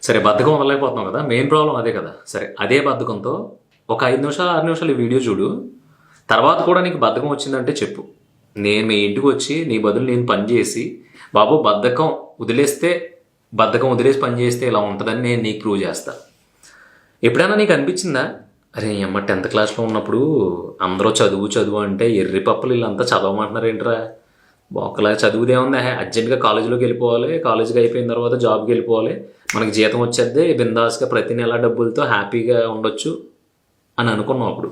సరే బద్ధకం వదలలేకపోతున్నావు కదా, మెయిన్ ప్రాబ్లం అదే కదా. సరే అదే బద్ధకంతో ఒక 5 నిమిషాలు 6 నిమిషాలు ఈ వీడియో చూడు. తర్వాత కూడా నీకు బద్ధకం వచ్చిందంటే చెప్పు. నేను మీ ఇంటికి వచ్చి నీ బదులు నేను పని చేసి, బాబు బద్ధకం వదిలేసి పని చేస్తే ఇలా ఉంటుందని నేను నీకు ప్రూవ్ చేస్తా. ఎప్పుడైనా నీకు అనిపించిందా, అరే అమ్మ 10th క్లాస్లో ఉన్నప్పుడు అందరూ చదువు చదువు అంటే ఎర్రి పప్పులు వీళ్ళంతా చదవమంటున్నారు ఏంట్రా, ఒకలా చదువుదేముంది, అర్జెంట్గా కాలేజీలోకి వెళ్ళిపోవాలి, కాలేజీకి అయిపోయిన తర్వాత జాబ్కి వెళ్ళిపోవాలి, మనకి జీతం వచ్చేద్దే, బిందాస్గా ప్రతి నెల డబ్బులతో హ్యాపీగా ఉండొచ్చు అని అనుకున్నావు అప్పుడు.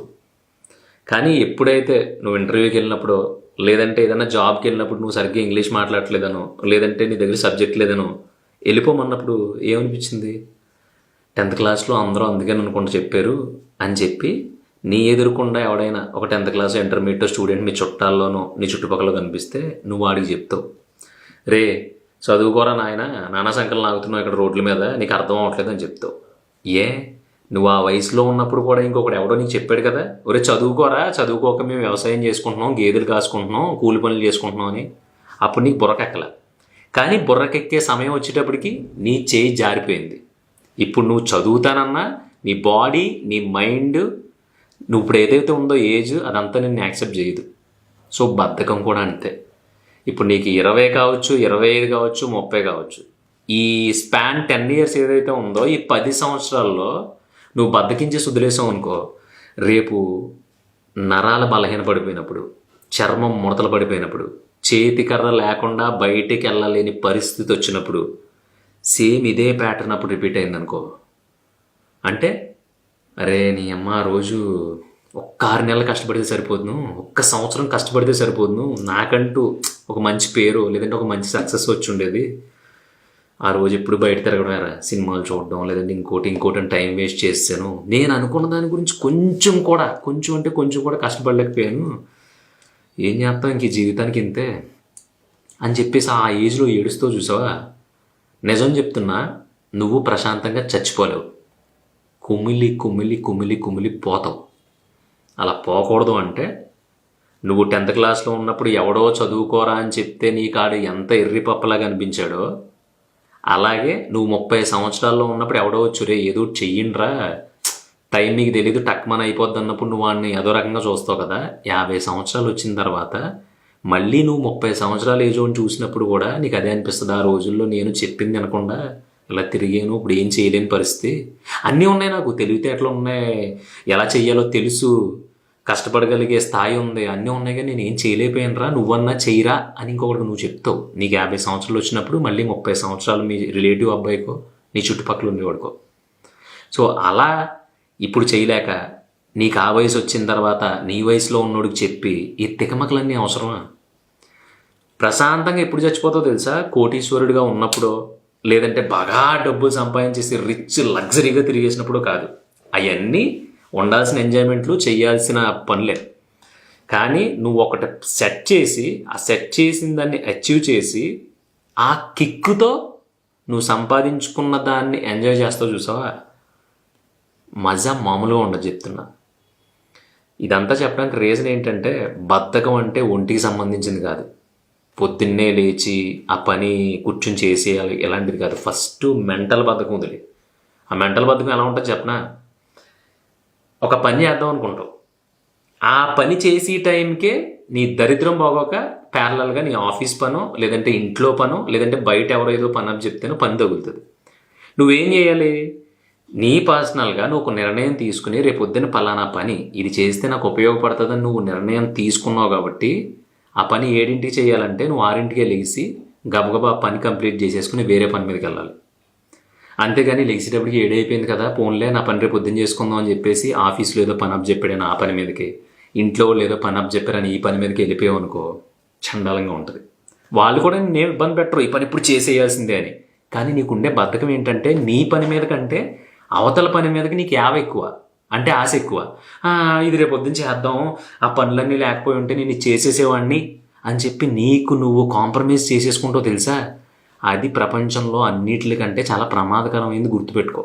కానీ ఎప్పుడైతే నువ్వు ఇంటర్వ్యూకి వెళ్ళినప్పుడు, లేదంటే ఏదైనా జాబ్కి వెళ్ళినప్పుడు నువ్వు సరిగ్గా ఇంగ్లీష్ మాట్లాడట్లేదనో, లేదంటే నీ దగ్గర సబ్జెక్ట్ లేదనో వెళ్ళిపోమన్నప్పుడు ఏమనిపించింది? 10th క్లాస్లో అందరూ అందుకని అనుకుంటూ చెప్పారు అని చెప్పి నీ ఎదురుకుండా ఎవడైనా ఒక 10th క్లాస్ ఇంటర్మీడియట్ స్టూడెంట్ మీ చుట్టాల్లోనో నీ చుట్టుపక్కల కనిపిస్తే నువ్వు వాడికి చెప్తావు, రే చదువుకోరా నాయన, నానా సంకలం ఆగుతున్నావు ఇక్కడ రోడ్ల మీద, నీకు అర్థం అవ్వట్లేదు అని చెప్తావు. ఏ నువ్వు ఆ వయసులో ఉన్నప్పుడు కూడా ఇంకొకటి ఎవడో నీకు చెప్పాడు కదా, ఒరే చదువుకోరా, చదువుకోక మేము వ్యవసాయం చేసుకుంటున్నాం, గేదెలు కాసుకుంటున్నాం, కూలి పనులు చేసుకుంటున్నాం అని. అప్పుడు నీకు బుర్రకెక్కల. కానీ బుర్రకెక్కే సమయం వచ్చేటప్పటికి నీ చేయి జారిపోయింది. ఇప్పుడు నువ్వు చదువుతానన్నా నీ బాడీ, నీ మైండ్, నువ్వు ఇప్పుడు ఏదైతే ఉందో ఏజ్, అదంతా నిన్ను యాక్సెప్ట్ చేయదు. సో బద్ధకం కూడా అంతే. ఇప్పుడు నీకు 20 కావచ్చు, 25 కావచ్చు, 30 కావచ్చు, ఈ స్పాన్ 10 years ఏదైతే ఉందో ఈ 10 సంవత్సరాల్లో నువ్వు బద్ధకించేసి వదిలేసావు అనుకో, రేపు నరాల బలహీన పడిపోయినప్పుడు, చర్మం ముడతలు పడిపోయినప్పుడు, చేతి కర్ర లేకుండా బయటికి వెళ్ళలేని పరిస్థితి వచ్చినప్పుడు, సేమ్ ఇదే ప్యాటర్న్ అప్పుడు రిపీట్ అయిందనుకో, అంటే అరే నీ అమ్మ రోజు ఒక్క 6 నెలలు కష్టపడితే సరిపోదును, ఒక్క సంవత్సరం కష్టపడితే సరిపోదును, నాకంటూ ఒక మంచి పేరు లేదంటే ఒక మంచి సక్సెస్ వచ్చి ఉండేది, ఆ రోజు ఎప్పుడు బయట తిరగడం, సినిమాలు చూడడం లేదంటే ఇంకోటి అని టైం వేస్ట్ చేశాను, నేను అనుకున్న దాని గురించి కొంచెం కూడా కష్టపడలేకపోయాను, ఏం చేస్తాం ఇంక ఈ జీవితానికి ఇంతే అని చెప్పేసి ఆ ఏజ్లో ఏడుస్తూ చూసావా. నిజం చెప్తున్నా, నువ్వు ప్రశాంతంగా చచ్చిపోలేవు, కుమిలి కుమిలి కుమిలి కుమిలి పోతావు. అలా పోకూడదు అంటే నువ్వు 10th క్లాస్లో ఉన్నప్పుడు ఎవడో చదువుకోరా అని చెప్తే నీకాడు ఎంత ఎర్రిపప్పలాగా అనిపించాడో, అలాగే నువ్వు 30 సంవత్సరాల్లో ఉన్నప్పుడు ఎవడో వచ్చురే ఏదో చెయ్యిండ్రా, టైం నీకు తెలీదు టక్మన్ అయిపోద్ది అన్నప్పుడు నువ్వు వాడిని ఏదో రకంగా చూస్తావు కదా. 50 సంవత్సరాలు వచ్చిన తర్వాత మళ్ళీ నువ్వు 30 సంవత్సరాలు ఏజో చూసినప్పుడు కూడా నీకు అదే అనిపిస్తుంది, ఆ రోజుల్లో నేను చెప్పింది అనకుండా ఇలా తిరిగాను, ఇప్పుడు ఏం చేయలేని పరిస్థితి, అన్నీ ఉన్నాయి, నాకు తెలివితేటలు ఉన్నాయి, ఎలా చెయ్యాలో తెలుసు, కష్టపడగలిగే స్థాయి ఉంది, అన్నీ ఉన్నాయి, కానీ నేను ఏం చేయలేకపోయానురా, నువ్వన్నా చెయ్యరా అని ఇంకొకటి నువ్వు చెప్తావు. నీకు 50 సంవత్సరాలు వచ్చినప్పుడు మళ్ళీ 30 సంవత్సరాలు మీ రిలేటివ్ అబ్బాయికో నీ చుట్టుపక్కల ఉండేవాడుకో. సో అలా ఇప్పుడు చేయలేక నీకు ఆ వయసు వచ్చిన తర్వాత నీ వయసులో ఉన్నోడికి చెప్పి ఈ తికమకలన్నీ అవసరమా? ప్రశాంతంగా ఎప్పుడు చచ్చిపోతావు తెలుసా? కోటీశ్వరుడిగా ఉన్నప్పుడు, లేదంటే బాగా డబ్బులు సంపాదించేసి రిచ్ లగ్జరీగా తిరిగేసినప్పుడు కాదు. అవన్నీ ఉండాల్సిన ఎంజాయ్మెంట్లు, చేయాల్సిన పనులే. కానీ నువ్వు ఒకటి సెట్ చేసి, ఆ సెట్ చేసిన దాన్ని అచీవ్ చేసి, ఆ కిక్కుతో నువ్వు సంపాదించుకున్న దాన్ని ఎంజాయ్ చేస్తావు చూసావా, మజా మామూలుగా ఉండదు చెప్తున్నా. ఇదంతా చెప్పడానికి రీజన్ ఏంటంటే, బద్ధకం అంటే ఒంటికి సంబంధించింది కాదు, పొద్దున్నే లేచి ఆ పని కూర్చుని చేసేయాలి ఎలాంటిది కాదు. ఫస్ట్ మెంటల్ బద్ధకం వదిలి. ఆ మెంటల్ బద్ధకం ఎలా ఉంటుంది చెప్పనా? ఒక పని చేద్దాం అనుకుంటావు, ఆ పని చేసే టైంకే నీ దరిద్రం బాగోక ప్యారలల్గా నీ ఆఫీస్ పనో, లేదంటే ఇంట్లో పనో, లేదంటే బయట ఎవరో ఏదో పని అప్ చెప్తేనో పని తగులుతుంది. నువ్వేం చేయాలి? నీ పర్సనల్గా నువ్వు ఒక నిర్ణయం తీసుకుని, రేపు పొద్దున్న పలానా పని ఇది చేస్తే నాకు ఉపయోగపడుతుందని నువ్వు నిర్ణయం తీసుకున్నావు కాబట్టి, ఆ పని 7ంటికి చేయాలంటే నువ్వు 6ంటికే లెగిసి గబగబా పని కంప్లీట్ చేసేసుకుని వేరే పని మీదకి వెళ్ళాలి. అంతేగాని లెగిసేటప్పటికి 7 అయిపోయింది కదా, పోన్లే నా పని రేపు పొద్దున్న చేసుకుందాం అని చెప్పేసి ఆఫీస్లో ఏదో పని అప్ చెప్పాడని ఆ పని మీదకి, ఇంట్లో లేదో పని అప్ చెప్పారని ఈ పని మీదకి వెళ్ళిపోయావు అనుకో, చండాలంగా ఉంటుంది. వాళ్ళు కూడా నేను ఇబ్బంది పెట్టరు, ఈ పని ఇప్పుడు చేసేయాల్సిందే అని. కానీ నీకుండే బద్ధకం ఏంటంటే, నీ పని మీద కంటే అవతల పని మీదకి నీకు ఎక్కువ, అంటే ఆశ ఎక్కువ. ఇది రేపు పొద్దున్న చేద్దాం, ఆ పనులన్నీ లేకపోయి ఉంటే నేను చేసేసేవాడిని అని చెప్పి నీకు నువ్వు కాంప్రమైజ్ చేసేసుకుంటావు తెలుసా. అది ప్రపంచంలో అన్నిటికంటే చాలా ప్రమాదకరమైంది, గుర్తుపెట్టుకో.